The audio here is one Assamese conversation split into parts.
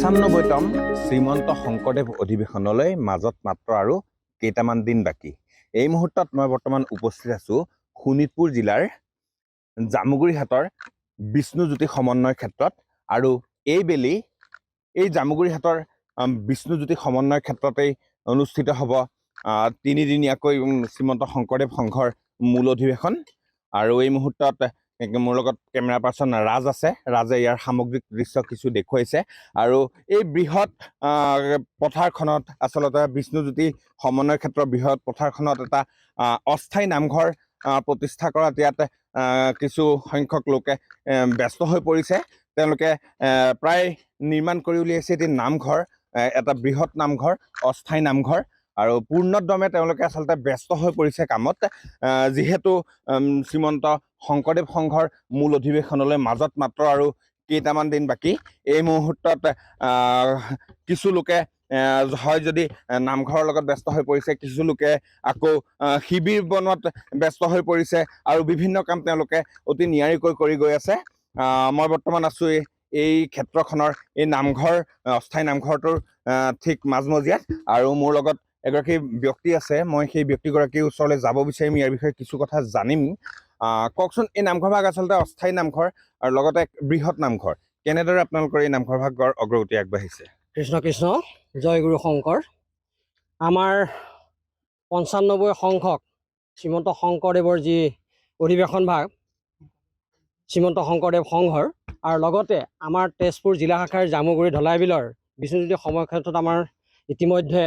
95তম শ্ৰীমন্ত শংকৰদেৱ অধিৱেশনলৈ মাজত মাত্ৰ আৰু কেইটামান দিন বাকী। এই মুহূৰ্তত মই বৰ্তমান উপস্থিত আছোঁ শোণিতপুৰ জিলাৰ জামুগুৰিহাটৰ বিষ্ণুজ্যোতি সমন্বয় ক্ষেত্ৰত। আৰু এই জামুগুৰিহাটৰ বিষ্ণুজ্যোতি সমন্বয় ক্ষেত্ৰতেই অনুষ্ঠিত হ'ব তিনিদিনীয়াকৈ শ্ৰীমন্ত শংকৰদেৱ সংঘৰ মূল অধিৱেশন। আৰু এই মুহূৰ্তত মোৰ লগত কেমেৰা পাৰ্চন ৰাজ আছে। ৰাজে ইয়াৰ সামগ্ৰিক দৃশ্য কিছু দেখুৱাইছে। আৰু এই বৃহৎ পথাৰখনত আচলতে বিষ্ণুজ্যোতি সমন্বয় ক্ষেত্ৰৰ বৃহৎ পথাৰখনত এটা অস্থায়ী নামঘৰ প্ৰতিষ্ঠা কৰাত ইয়াত কিছু সংখ্যক লোকে ব্যস্ত হৈ পৰিছে। তেওঁলোকে প্ৰায় নিৰ্মাণ কৰি উলিয়াইছে এটি নামঘৰ, এটা বৃহৎ নামঘৰ, অস্থায়ী নামঘৰ। আৰু পূৰ্ণোদ্যমে তেওঁলোকে আচলতে ব্যস্ত হৈ পৰিছে কামত, যিহেতু শ্ৰীমন্ত শংকৰদেৱ সংঘৰ মূল অধিৱেশনলৈ মাজত মাত্ৰ আৰু কেইটামান দিন বাকী। এই মুহূৰ্তত কিছু লোকে হয় যদি নামঘৰৰ লগত ব্যস্ত হৈ পৰিছে, কিছু লোকে আকৌ শিবিৰ বনোৱাত ব্যস্ত হৈ পৰিছে আৰু বিভিন্ন কাম তেওঁলোকে অতি নিয়াৰিকৈ কৰি গৈ আছে। মই বৰ্তমান আছোঁ এই ক্ষেত্ৰখনৰ এই নামঘৰ, অস্থায়ী নামঘৰটোৰ ঠিক মাজমজিয়াত। আৰু মোৰ লগত এগৰাকী ব্যক্তি আছে, মই সেই ব্যক্তিগৰাকীৰ ওচৰলৈ যাব বিচাৰিম, ইয়াৰ বিষয়ে কিছু কথা জানিম। কওকচোন, এই নামঘৰ ভাগ আচলতে অস্থায়ী নামঘৰ আৰু লগতে বৃহৎ নামঘৰ, কেনেদৰে আপোনালোকৰ এই নামঘৰ ভাগৰ অগ্ৰগতি আগবাঢ়িছে? কৃষ্ণ কৃষ্ণ, জয় গুৰু শংকৰ। আমাৰ 95 সংখ্যক শ্ৰীমন্ত শংকৰদেৱৰ যি অধিৱেশন ভাগ শ্ৰীমন্ত শংকৰদেৱ সংঘৰ, আৰু লগতে আমাৰ তেজপুৰ জিলা শাখাৰ জামুগুৰি ঢলাইবিলৰ বিষ্ণুজ্যোতি সমন্বয় ক্ষেত্ৰত আমাৰ ইতিমধ্যে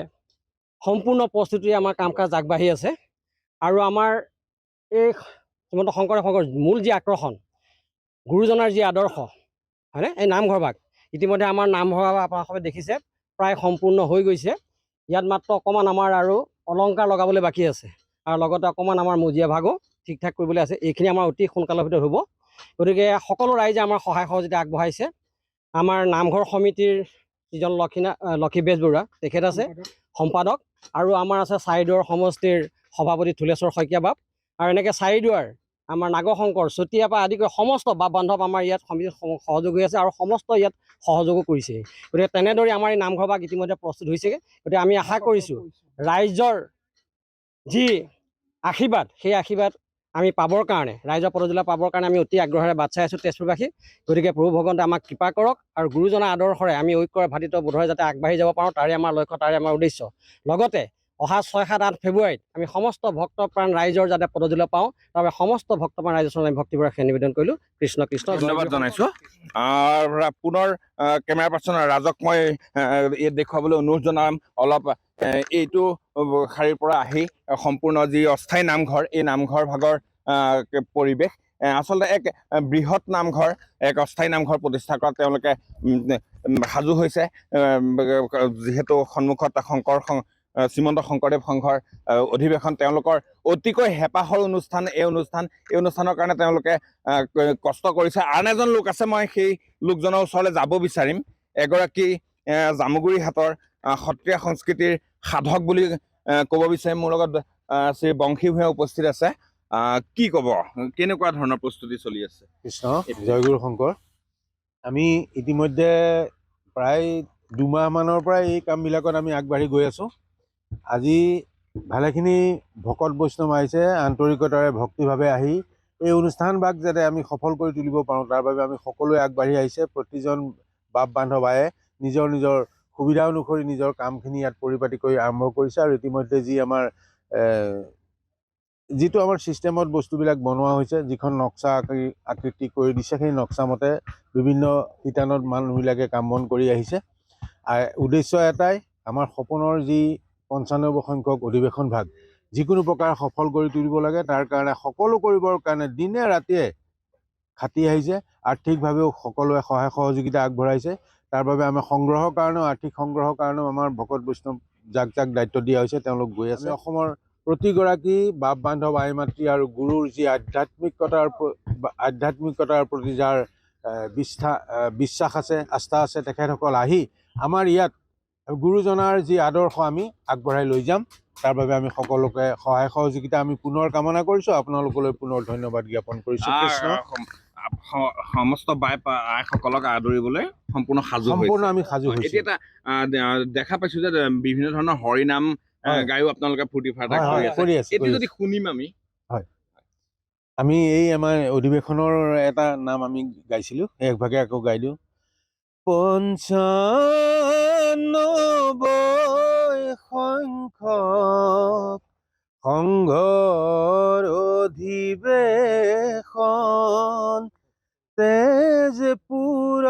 সম্পূৰ্ণ প্ৰস্তুতি আমাৰ কাম কাজ আগবাঢ়ি আছে। আৰু আমাৰ এই শ্ৰীমন্ত শংকৰদেৱ সংঘৰ মূল যি আকৰ্ষণ, গুৰুজনাৰ যি আদৰ্শ, হয়নে, এই নামঘৰ ভাগ ইতিমধ্যে আমাৰ নামঘৰ আপোনালোকে দেখিছে প্ৰায় সম্পূৰ্ণ হৈ গৈছে। ইয়াত মাত্ৰ অকণমান আমাৰ আৰু অলংকাৰ লগাবলৈ বাকী আছে, আৰু লগতে অকণমান আমাৰ মজিয়া ভাগো ঠিক ঠাক কৰিবলৈ আছে। এইখিনি আমাৰ অতি সোনকালৰ ভিতৰত হ'ব। গতিকে সকলো ৰাইজে আমাৰ সহায় সহযোগিতা আগবঢ়াইছে। আমাৰ নামঘৰ সমিতিৰ যিজন লক্ষী বেজবৰুৱা, তেখেত আছে সম্পাদক, আৰু আমাৰ আছে চাৰিদুৱাৰ সমষ্টিৰ সভাপতি থুলেশ্বৰ শইকীয়া বাপ, আৰু এনেকৈ চাৰিদুৱাৰ আমাৰ নাগশংকৰ চতিয়াৰ পৰা আদি কৰি সমস্ত বাপ বান্ধৱ আমাৰ ইয়াত সমিতিত সহযোগ হৈ আছে, আৰু সমস্ত ইয়াত সহযোগো কৰিছে। গতিকে তেনেদৰে আমাৰ এই নামঘৰ ভাগ ইতিমধ্যে প্ৰস্তুত হৈছেগৈ। গতিকে আমি আশা কৰিছোঁ ৰাইজৰ যি আশীৰ্বাদ, সেই আশীৰ্বাদ আমি পাবৰ কাৰণে, ৰাইজৰ পদজোলা পাবৰ কাৰণে আমি অতি আগ্ৰহেৰে বাট চাই আছোঁ তেজপুৰবাসী। গতিকে প্ৰভু ভগৱন্তে আমাক কৃপা কৰক, আৰু গুৰুজনাৰ আদৰ্শৰে আমি ঐক্যৰ ভাতৃত্ববোধৰে যাতে আগবাঢ়ি যাব পাৰোঁ, তাৰে আমাৰ লক্ষ্য, তাৰে আমাৰ উদ্দেশ্য। লগতে অহা 6, 7, 8 ফেব্ৰুৱাৰীত আমি সমস্ত ভক্তপ্ৰাণ ৰাইজৰ যাতে পদজোলা পাওঁ, তাৰ বাবে সমস্ত ভক্তপ্ৰাণ ৰাইজৰ ওচৰত আমি ভক্তিপূৰক নিবেদন কৰিলোঁ। কৃষ্ণ কৃষ্ণ, ধন্যবাদ জনাইছোঁ। পুনৰ কেমেৰা পাৰ্চন ৰাজক মই ইয়াত দেখুৱাবলৈ অনুৰোধ জনাম। অলপ এইটো শাৰীৰ পৰা আহি সম্পূৰ্ণ যি অস্থায়ী নামঘৰ, এই নামঘৰ ভাগৰ পৰিৱেশ, আচলতে এক বৃহৎ নামঘৰ, এক অস্থায়ী নামঘৰ প্ৰতিষ্ঠা কৰাত তেওঁলোকে সাজু হৈছে। যিহেতু সন্মুখত শ্ৰীমন্ত শংকৰদেৱ সংঘৰ অধিৱেশন, তেওঁলোকৰ অতিকৈ হেঁপাহৰ অনুষ্ঠান। এই অনুষ্ঠানৰ কাৰণে তেওঁলোকে কষ্ট কৰিছে। আন এজন লোক আছে, মই সেই লোকজনৰ ওচৰলৈ যাব বিচাৰিম। এগৰাকী জামুগুৰিহাটৰ সত্ৰীয়া সংস্কৃতিৰ সাধক বুলি ক'ব বিচাৰিম। মোৰ লগত শ্ৰী বংশী ভূঞা উপস্থিত আছে। কি ক'ব, কেনেকুৱা ধৰণৰ প্ৰস্তুতি চলি আছে? কৃষ্ণ, জয় গুৰু শংকৰ। আমি ইতিমধ্যে প্ৰায় 2 মাহমানৰ পৰা এই কামবিলাকত আমি আগবাঢ়ি গৈ আছোঁ। আজি ভালেখিনি ভকত বৈষ্ণৱ আহিছে, আন্তৰিকতাৰে ভক্তিভাৱে আহি এই অনুষ্ঠানভাগ যাতে আমি সফল কৰি তুলিব পাৰোঁ, তাৰ বাবে আমি সকলোৱে আগবাঢ়ি আহিছে। প্ৰতিজন বাপ বান্ধৱ আয়ে নিজৰ নিজৰ সুবিধা অনুসৰি নিজৰ কামখিনি ইয়াত পৰিপাটি কৰি আৰম্ভ কৰিছে। আৰু ইতিমধ্যে যিটো আমাৰ ছিষ্টেমত বস্তুবিলাক বনোৱা হৈছে, যিখন নক্সা আকৃতি কৰি দিছে, সেই নক্সামতে বিভিন্ন শিতানত মানুহবিলাকে কাম বন কৰি আহিছে। উদ্দেশ্য এটাই, আমাৰ সপোনৰ যি 95 সংখ্যক অধিৱেশন ভাগ যিকোনো প্ৰকাৰ সফল কৰি তুলিব লাগে, তাৰ কাৰণে সকলো কৰিবৰ কাৰণে দিনে ৰাতিয়ে খাটি আহিছে। আৰ্থিকভাৱেও সকলোৱে সহায় সহযোগিতা আগবঢ়াইছে। তাৰ বাবে আমাৰ সংগ্ৰহৰ কাৰণেও, আৰ্থিক সংগ্ৰহৰ কাৰণেও আমাৰ ভকত বৈষ্ণৱ যাক দায়িত্ব দিয়া হৈছে, তেওঁলোক গৈ আছে। অসমৰ প্ৰতিগৰাকী বাপ বান্ধৱ, আই মাতৃ আৰু গুৰুৰ যি আধ্যাত্মিকতাৰ প্ৰতি যাৰ বিশ্বাস আছে, আস্থা আছে, তেখেতসকল আহি আমাৰ ইয়াত গুৰুজনাৰ যি আদৰ্শ আমি আগবঢ়াই লৈ যাম, তাৰ বাবে আমি সকলোকে সহায় সহযোগিতা আমি পুনৰ কামনা কৰিছোঁ। আপোনালোকলৈ পুনৰ ধন্যবাদ জ্ঞাপন কৰিছোঁ। কৃষ্ণ। সমস্ত বাই আইসকলক আদৰিবলৈ সম্পূৰ্ণ সাজু সম্পূৰ্ণ হৈছে আমি সাজু হৈছোঁ। এতিয়া এটা দেখা পাইছো যে বিভিন্ন ধৰণৰ হৰিনাম হয়। গায়ো আপোনালোকে ফূৰ্তি ফাৰ্তা হয়, হয়, কৰি আছে কৰি এইটো আছোঁ। যদি শুনিম আমি আমি এই আমাৰ অধিৱেশনৰ এটা নাম আমি গাইছিলোঁ একভাগে আকৌ গাই দিওঁ ৯৫ সংখ্যক সংঘৰ অধিৱেশন তেজপুৰৰ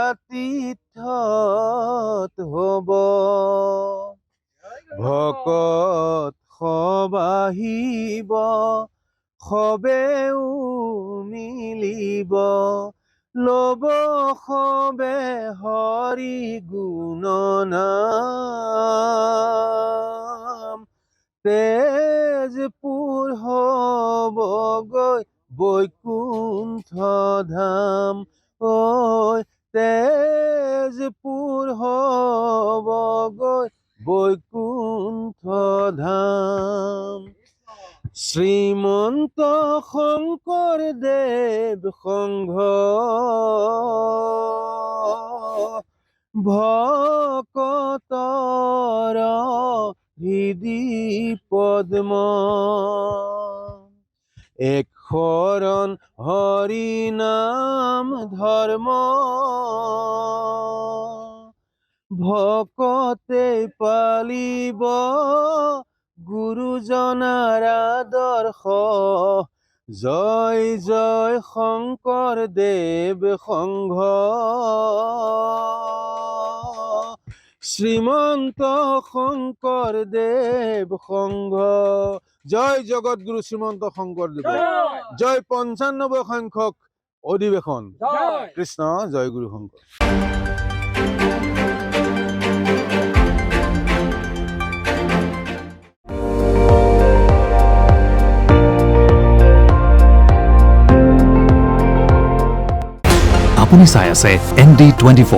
আতিথ্যত হ'ব ভকত সবাহিব সবেও মিলিব লব সবে হৰি গুণনাম তেজপুৰ হ'বগৈ বৈকুণ্ঠ ধাম ঐ তেজপুৰ হ'বগৈ বৈকুণ্ঠ ধাম শ্ৰীমন্ত শংকৰদেৱ সংঘ ভকতৰ হৃদি পদ্ম এক শৰণ হৰি নাম ধৰ্ম ভকতে পালিব গুৰুজনাৰ আদৰ্শ জয় জয় শংকৰদেৱ সংঘ শ্ৰীমন্ত শংকৰদেৱ সংঘ জয় জগতগুৰু শ্ৰীমন্ত শংকৰদেৱ জয় ৯৫ সংখ্যক অধিৱেশন কৃষ্ণ জয় গুৰু শংকৰ আপুনি চাই আছে ND24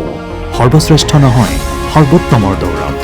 সৰ্বশ্ৰেষ্ঠ নহয় সৰ্বোত্তমৰ দৌৰত